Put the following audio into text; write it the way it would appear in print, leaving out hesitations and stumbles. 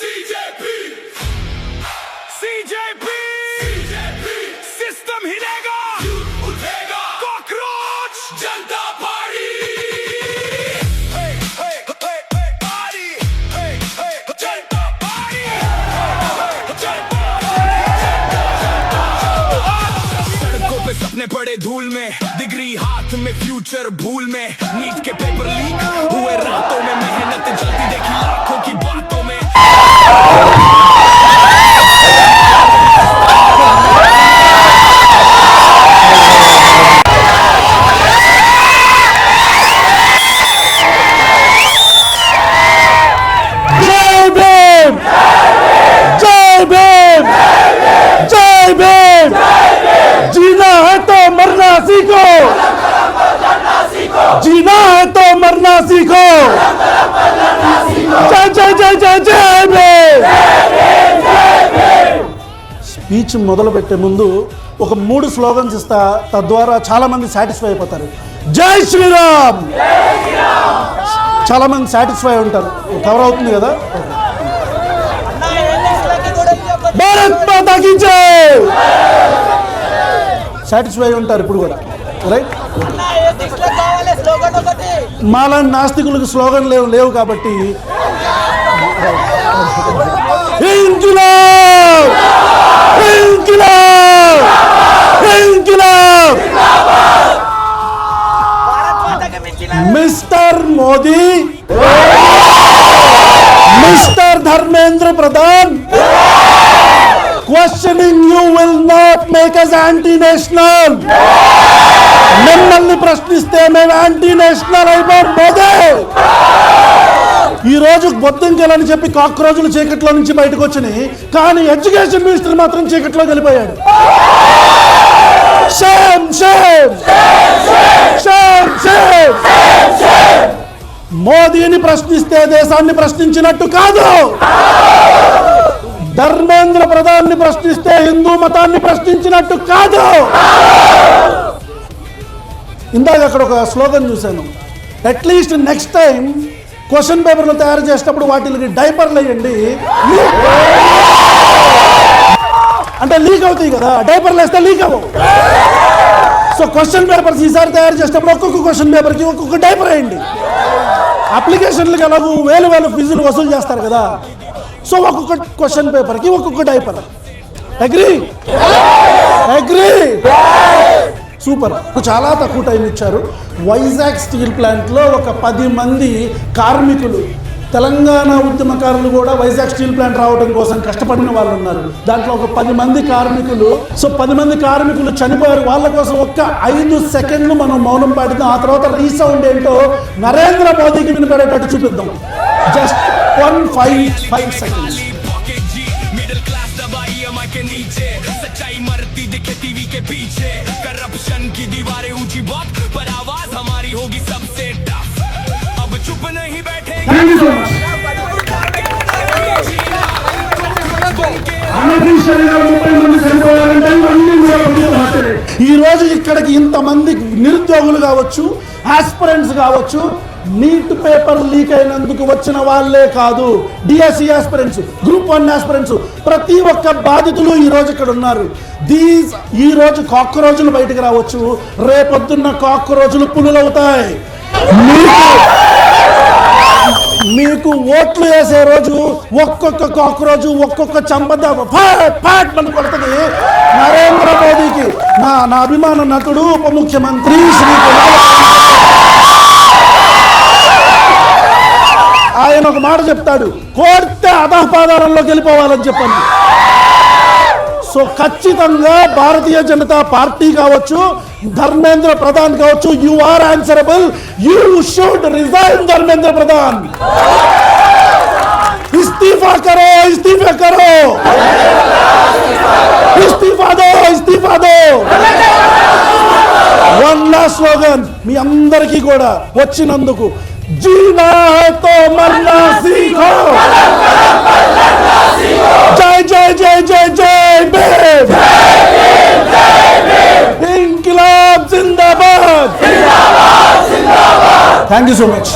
CJP CJP CJP system हिलेगा उठेगा cockroach जनता party जनता party सड़कों पे सपने पड़े धूल में डिग्री हाथ में फ्यूचर भूल में नीट के पेपर लीक हुए रातों में मेहनत जलती देखी लाखों की बातों में जीना है तो मरना सीखो, जीना है तो मरना सीखो। जय जय जय जय जय भीम। స్పీచ్ మొదలు పెట్టే ముందు ఒక 3 స్లోగన్స్ ఇస్తా, తద్వారా చాలా మంది సాటిస్ఫై అయిపోతారు. జై శ్రీరామ్. చాలా మంది సాటిస్ఫై ఉంటారు. కవర్ అవుతుంది కదా. భారత్ మాతా కీ జై. సాటిస్ఫై ఉంటారు ఇప్పుడు కూడా, రైట్? మాలాంటి నాస్తికులకు స్లోగన్ లేవు కాబట్టి ఇంకిలాబ్ ఇంకిలాబ్ ఇంకిలాబ్. Mister Modi, mister Dharmendra Pradhan, questioning you will not make us anti-national. మిమ్మల్ని ప్రశ్నిస్తే మేము యాంటీ నేషనల్ అయిపోయాం. మోదీ ఈ రోజు బొద్దింకలని చెప్పి కాక్రోజులు చీకట్లో నుంచి బయటకు వచ్చినాయి, కానీ ఎడ్యుకేషన్ మినిస్టర్ మాత్రం చీకట్లో వెళ్ళిపోయాడు. Shame shame shame shame. మోదీని ప్రశ్నిస్తే దేశాన్ని ప్రశ్నించినట్టు కాదు, ధర్మేంద్ర ప్రధాన్ని ప్రశ్నిస్తే హిందూ మతాన్ని ప్రశ్నించినట్టు కాదు. ఇందాక అక్కడ ఒక స్లోగన్ చూశాను, అట్లీస్ట్ నెక్స్ట్ టైం క్వశ్చన్ పేపర్లు తయారు చేసేటప్పుడు వాటికి డైపర్లు వేయండి. అంటే లీక్ అవుతాయి కదా, డైపర్లు వేస్తే లీక్ అవ్వవు. సో క్వశ్చన్ పేపర్స్ ఈసారి తయారు చేసేటప్పుడు ఒక్కొక్క క్వశ్చన్ పేపర్కి ఒక్కొక్క డైపర్ వేయండి. అప్లికేషన్లకు ఎలాగూ వేలు ఫీజులు వసూలు చేస్తారు కదా, సో ఒక్కొక్క క్వశ్చన్ పేపర్కి ఒక్కొక్క డైపర్. Agree agree. సూపర్. చాలా తక్కువ టైం ఇచ్చారు. వైజాగ్ స్టీల్ ప్లాంట్లో ఒక 10 మంది కార్మికులు, తెలంగాణ ఉద్యమకారులు కూడా వైజాగ్ స్టీల్ ప్లాంట్ రావడం కోసం కష్టపడిన వాళ్ళు ఉన్నారు. దాంట్లో ఒక 10 మంది కార్మికులు, సో 10 మంది కార్మికులు చనిపోయారు. వాళ్ళ కోసం ఒక్క 5 సెకండ్లు మనం మౌనం పాడిద్దాం. ఆ తర్వాత రీసౌండ్ ఏంటో నరేంద్ర మోదీకి వినపడేటట్టు చూపిద్దాం. Just 5 seconds. के नीचे सच्चाई मरती दिखे टीवी के पीछे, करप्शन की दीवारें ऊंची बहुत पर आवाज हमारी होगी सबसे टफ, अब चुप नहीं बैठेंगे. ఈ రోజు ఇక్కడికి ఇంతమంది నిరుద్యోగులు కావచ్చు, ఆస్పిరెంట్స్ కావచ్చు, నీట్ పేపర్ లీక్ అయినందుకు వచ్చిన వాళ్ళే కాదు, డిఎస్సి ఆస్పిరెంట్స్, గ్రూప్ 1 ఆస్పిరెంట్స్, ప్రతి ఒక్క బాధితులు ఈ రోజు ఇక్కడ ఉన్నారు. ఈ రోజు కాక్రోజులు బయటకు రావచ్చు, రేపొద్దున్న కాక్రోజులు పులులవుతాయి. మీకు ఓట్లు వేసే రోజు ఒక్కొక్క కాక్రోజు ఒక్కొక్క చంపద ఫాట్ మన కొడుతుంది. నరేంద్ర మోదీకి నా అభిమాన నటుడు ఉప ముఖ్యమంత్రి శ్రీ ఆయన ఒక మాట చెప్తాడు, కోర్తే అధపాదారంలోకి వెళ్ళిపోవాలని చెప్పండి. సో ఖచ్చితంగా భారతీయ జనతా పార్టీ కావచ్చు, ధర్మేంద్ర ప్రధాన్ కావచ్చు, you are answerable. You should resign Dharmendra Pradhan. ఇస్तीफा करो, इस्तीफा करो, इस्तीफा दो, इस्तीफा दो. వన్ లాస్ట్ స్లోగన్ మీ అందరికీ కూడా వచ్చినందుకు, जीना है तो मरना सीखो. जय जय जय जय जय भीम. इंकिलाब जिंदाबाद. Thank you so much.